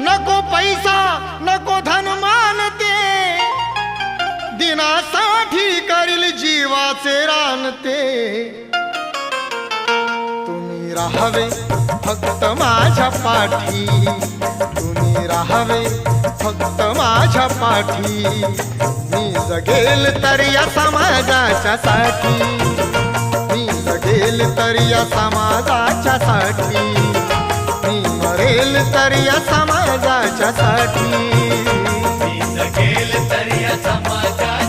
नको पैसा नको धन मानते, दिनासाठी करील जीवाचे रानते। तुम्ही राहावे फक्त माझ्या पाठी, तुम्ही राहावे फक्त माझ्या पाठी। मी जगेल तर या समाजाच्या साठी, मी जगेल तर या समाजाच्या साठी, मी मरेल तर या समाजाच्या साठी, मी जगेल तर या समाजाच्या